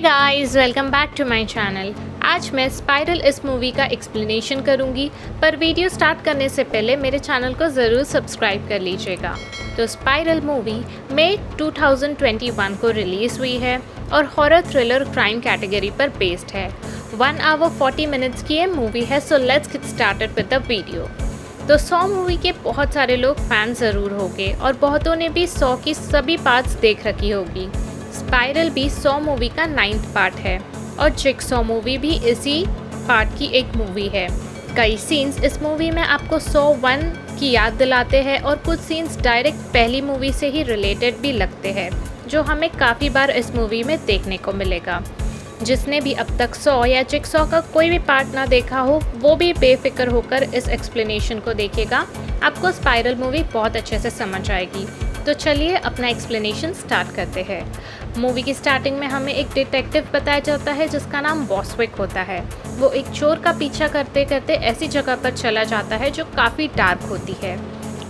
Guys, welcome back to my channel. आज मैं spiral इस मूवी का एक्सप्लेनेशन करूंगी, पर वीडियो स्टार्ट करने से पहले मेरे चैनल को ज़रूर सब्सक्राइब कर लीजिएगा। तो स्पाइरल मूवी मई 2021 को रिलीज़ हुई है और हॉरर थ्रिलर क्राइम कैटेगरी पर बेस्ड है। 1 आवर 40 मिनट्स की ये मूवी है। So let's get started with the video. तो 100 मूवी के बहुत सारे लोग फ़ैन ज़रूर होंगे और बहुतों ने भी 100 की सभी पार्ट्स देख रखी होगी। स्पाइरल भी 100 मूवी का 9th पार्ट है और जिगसॉ मूवी भी इसी पार्ट की एक मूवी है। कई सीन्स इस मूवी में आपको 101 की याद दिलाते हैं और कुछ सीन्स डायरेक्ट पहली मूवी से ही रिलेटेड भी लगते हैं, जो हमें काफ़ी बार इस मूवी में देखने को मिलेगा। जिसने भी अब तक 100 या जिगसॉ का कोई भी पार्ट ना देखा हो, वो भी बेफिक्र होकर इस एक्सप्लेनेशन को देखेगा। आपको स्पाइरल मूवी बहुत अच्छे से समझ आएगी। तो चलिए अपना एक्सप्लेनेशन स्टार्ट करते हैं। मूवी की स्टार्टिंग में हमें एक डिटेक्टिव बताया जाता है जिसका नाम बॉसविक होता है। वो एक चोर का पीछा करते करते ऐसी जगह पर चला जाता है जो काफ़ी डार्क होती है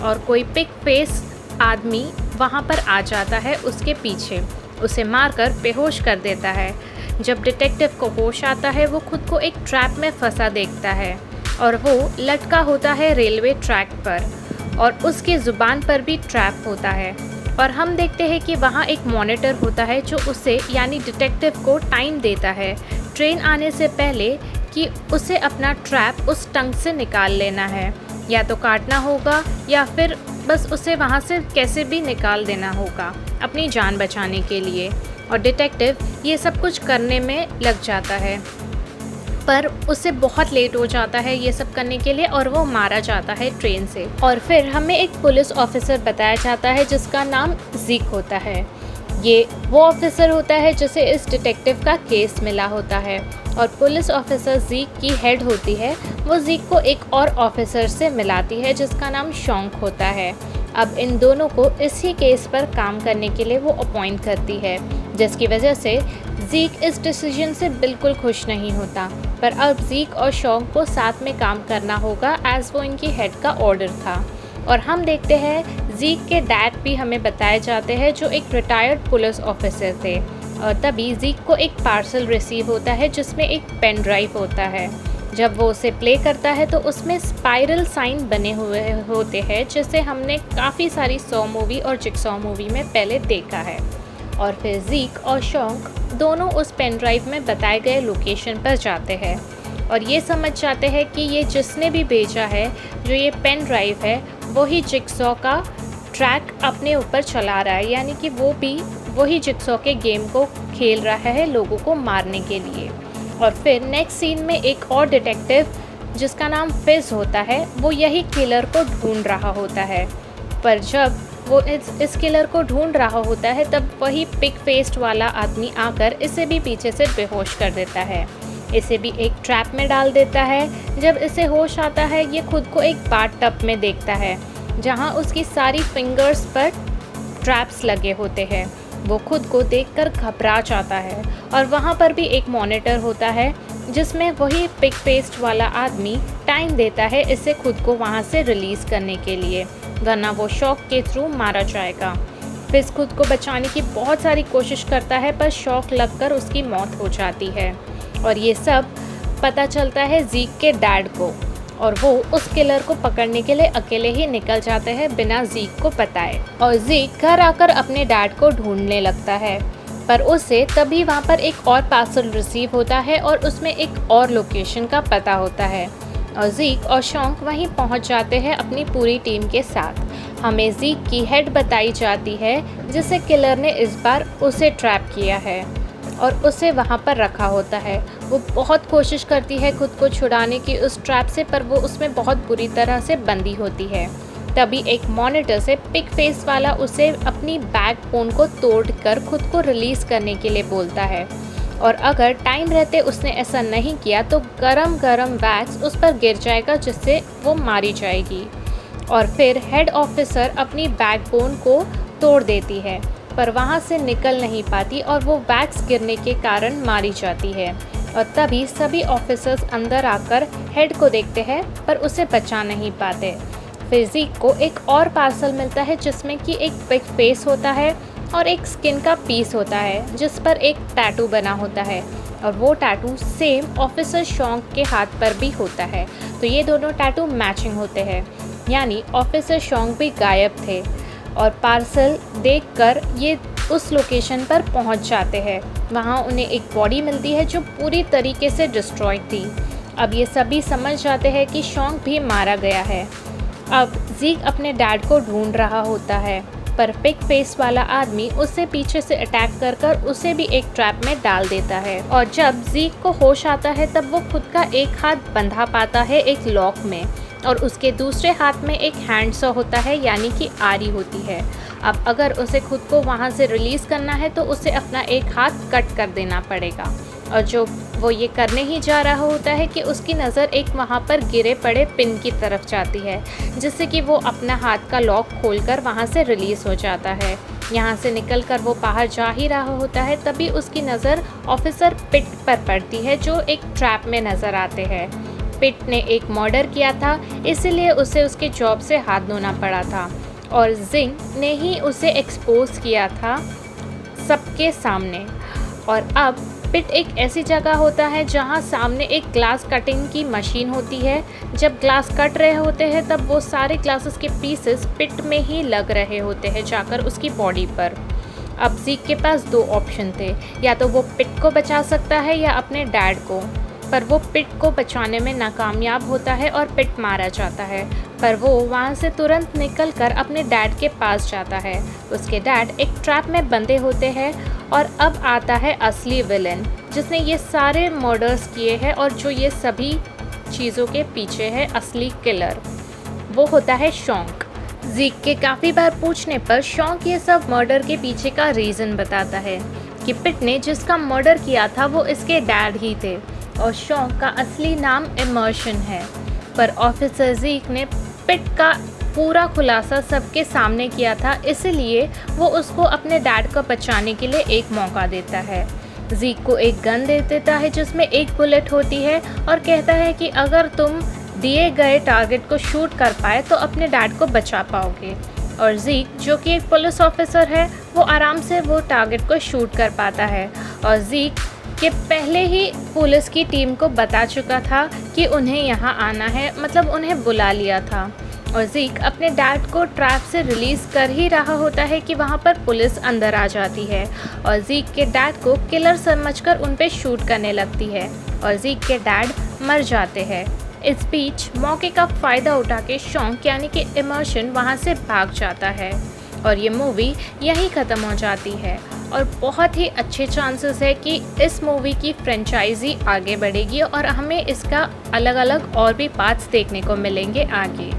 और कोई पिक फेस आदमी वहाँ पर आ जाता है उसके पीछे, उसे मारकर बेहोश कर देता है। जब डिटेक्टिव को होश आता है, वो खुद को एक ट्रैप में फंसा देखता है और वो लटका होता है रेलवे ट्रैक पर और उसकी ज़ुबान पर भी ट्रैप होता है। और हम देखते हैं कि वहाँ एक मॉनिटर होता है जो उसे यानी डिटेक्टिव को टाइम देता है ट्रेन आने से पहले कि उसे अपना ट्रैप उस टंग से निकाल लेना है, या तो काटना होगा या फिर बस उसे वहाँ से कैसे भी निकाल देना होगा अपनी जान बचाने के लिए। और डिटेक्टिव ये सब कुछ करने में लग जाता है, पर उसे बहुत लेट हो जाता है ये सब करने के लिए और वो मारा जाता है ट्रेन से। और फिर हमें एक पुलिस ऑफिसर बताया जाता है जिसका नाम ज़ीक होता है। ये वो ऑफिसर होता है जिसे इस डिटेक्टिव का केस मिला होता है और पुलिस ऑफिसर ज़ीक की हेड होती है। वो ज़ीक को एक और ऑफिसर से मिलाती है जिसका नाम शॉन्क होता है। अब इन दोनों को इसी केस पर काम करने के लिए वो अपॉइंट करती है, जिसकी वजह से ज़ीक इस डिसीजन से बिल्कुल खुश नहीं होता। पर अब ज़ीक और शॉन्क को साथ में काम करना होगा एज़ वो इनकी हेड का ऑर्डर था। और हम देखते हैं ज़ीक के डैड भी हमें बताए जाते हैं जो एक रिटायर्ड पुलिस ऑफिसर थे। और तभी ज़ीक को एक पार्सल रिसीव होता है जिसमें एक पेन ड्राइव होता है। जब वो उसे प्ले करता है तो उसमें स्पाइरल साइन बने हुए होते हैं, जिसे हमने काफ़ी सारी 100 मूवी और जिगसॉ मूवी में पहले देखा है। और फिर ज़ीक और शॉन्क दोनों उस पेन ड्राइव में बताए गए लोकेशन पर जाते हैं और ये समझ जाते हैं कि ये जिसने भी भेजा है, जो ये पेन ड्राइव है, वही जिगसॉ का ट्रैक अपने ऊपर चला रहा है, यानी कि वो भी वही जिगसॉ के गेम को खेल रहा है लोगों को मारने के लिए। और फिर नेक्स्ट सीन में एक और डिटेक्टिव जिसका नाम फिज होता है, वो यही किलर को ढूंढ रहा होता है। पर जब वो इस किलर को ढूंढ रहा होता है, तब वही पिक फेस्ड वाला आदमी आकर इसे भी पीछे से बेहोश कर देता है, इसे भी एक ट्रैप में डाल देता है। जब इसे होश आता है, ये खुद को एक बाथ टब में देखता है जहां उसकी सारी फिंगर्स पर ट्रैप्स लगे होते हैं। वो खुद को देखकर घबरा जाता है और वहाँ पर भी एक मॉनिटर होता है जिसमें वही पिक फेस्ड वाला आदमी टाइम देता है इसे खुद को वहाँ से रिलीज़ करने के लिए, वरना वो शॉक के थ्रू मारा जाएगा। फिर खुद को बचाने की बहुत सारी कोशिश करता है, पर शॉक लगकर उसकी मौत हो जाती है। और ये सब पता चलता है ज़ीक के डैड को और वो उस किलर को पकड़ने के लिए अकेले ही निकल जाते हैं बिना ज़ीक को बताए। और ज़ीक घर आकर अपने डैड को ढूंढने लगता है, पर उससे तभी वहाँ पर एक और पार्सल रिसीव होता है और उसमें एक और लोकेशन का पता होता है। और ज़ीक और शॉन्क वहीं पहुँच जाते हैं अपनी पूरी टीम के साथ। हमें ज़ीक की हेड बताई जाती है जिसे किलर ने इस बार उसे ट्रैप किया है और उसे वहाँ पर रखा होता है। वो बहुत कोशिश करती है खुद को छुड़ाने की उस ट्रैप से, पर वो उसमें बहुत बुरी तरह से बंधी होती है। तभी एक मॉनिटर से पिक फेस वाला उसे अपनी बैकबोन को तोड़कर खुद को रिलीज़ करने के लिए बोलता है और अगर टाइम रहते उसने ऐसा नहीं किया तो गरम गरम वैक्स उस पर गिर जाएगा जिससे वो मारी जाएगी। और फिर हेड ऑफिसर अपनी बैकबोन को तोड़ देती है, पर वहाँ से निकल नहीं पाती और वो वैक्स गिरने के कारण मारी जाती है। और तभी सभी ऑफिसर्स अंदर आकर हेड को देखते हैं, पर उसे बचा नहीं पाते। फिर ज़ीक को एक और पार्सल मिलता है जिसमें कि एक पिक फेस होता है और एक स्किन का पीस होता है जिस पर एक टैटू बना होता है, और वो टैटू सेम ऑफिसर शॉन्क के हाथ पर भी होता है। तो ये दोनों टैटू मैचिंग होते हैं, यानी ऑफिसर शॉन्क भी गायब थे और पार्सल देखकर ये उस लोकेशन पर पहुंच जाते हैं। वहाँ उन्हें एक बॉडी मिलती है जो पूरी तरीके से डिस्ट्रॉयड थी। अब ये सभी समझ जाते हैं कि शॉन्क भी मारा गया है। अब ज़ीक अपने डैड को ढूंढ रहा होता है, पर पिग फेस वाला आदमी उससे पीछे से अटैक कर उसे भी एक ट्रैप में डाल देता है। और जब ज़ीक को होश आता है तब वो खुद का एक हाथ बंधा पाता है एक लॉक में, और उसके दूसरे हाथ में एक हैंड सॉ होता है, यानी कि आरी होती है। अब अगर उसे खुद को वहाँ से रिलीज़ करना है तो उसे अपना एक हाथ कट कर देना पड़ेगा। और जो वो ये करने ही जा रहा होता है कि उसकी नज़र एक वहाँ पर गिरे पड़े पिन की तरफ जाती है, जिससे कि वो अपना हाथ का लॉक खोलकर वहाँ से रिलीज़ हो जाता है। यहाँ से निकलकर वो बाहर जा ही रहा होता है, तभी उसकी नज़र ऑफिसर पिट पर पड़ती है जो एक ट्रैप में नज़र आते हैं। पिट ने एक मर्डर किया था, इसलिए उसे उसके जॉब से हाथ धोना पड़ा था, और जिंग ने ही उसे एक्सपोज किया था सबके सामने। और अब पिट एक ऐसी जगह होता है जहां सामने एक ग्लास कटिंग की मशीन होती है। जब ग्लास कट रहे होते हैं तब वो सारे ग्लासेस के पीसेस पिट में ही लग रहे होते हैं जाकर उसकी बॉडी पर। अब ज़ीक के पास दो ऑप्शन थे, या तो वो पिट को बचा सकता है या अपने डैड को, पर वो पिट को बचाने में नाकामयाब होता है और पिट मारा जाता है। पर वो वहाँ से तुरंत निकलकर अपने डैड के पास जाता है। उसके डैड एक ट्रैप में बंधे होते हैं, और अब आता है असली विलन जिसने ये सारे मर्डर्स किए हैं और जो ये सभी चीज़ों के पीछे है असली किलर। वो होता है शॉन्क। ज़ीक के काफ़ी बार पूछने पर शॉन्क ये सब मर्डर के पीछे का रीज़न बताता है कि पिट ने जिसका मर्डर किया था वो इसके डैड ही थे, और शॉन्क का असली नाम इमर्शन है। पर ऑफिसर ज़ीक ने पिट का पूरा खुलासा सबके सामने किया था, इसलिए वो उसको अपने डैड को बचाने के लिए एक मौका देता है। ज़ीक को एक गन दे देता है जिसमें एक बुलेट होती है, और कहता है कि अगर तुम दिए गए टारगेट को शूट कर पाए तो अपने डैड को बचा पाओगे। और ज़ीक जो कि एक पुलिस ऑफिसर है, वो आराम से वो टारगेट को शूट कर पाता है। और ज़ीक कि पहले ही पुलिस की टीम को बता चुका था कि उन्हें यहाँ आना है, मतलब उन्हें बुला लिया था। और ज़ीक अपने डैड को ट्रैप से रिलीज़ कर ही रहा होता है कि वहाँ पर पुलिस अंदर आ जाती है, और ज़ीक के डैड को किलर समझकर उन पे शूट करने लगती है, और ज़ीक के डैड मर जाते हैं। इस बीच मौके का फ़ायदा उठा के शॉन्क यानी कि इमर्शन वहाँ से भाग जाता है, और ये मूवी यहीं ख़त्म हो जाती है। और बहुत ही अच्छे चांसेस है कि इस मूवी की फ्रेंचाइजी आगे बढ़ेगी और हमें इसका अलग अलग और भी पार्ट्स देखने को मिलेंगे आगे।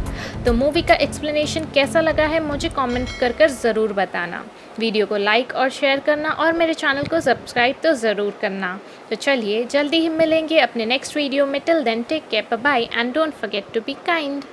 तो मूवी का एक्सप्लेनेशन कैसा लगा है मुझे कमेंट कर ज़रूर बताना। वीडियो को लाइक और शेयर करना, और मेरे चैनल को सब्सक्राइब तो ज़रूर करना। तो चलिए जल्दी ही मिलेंगे अपने नेक्स्ट वीडियो में। Till then take care, bye and don't forget to be kind.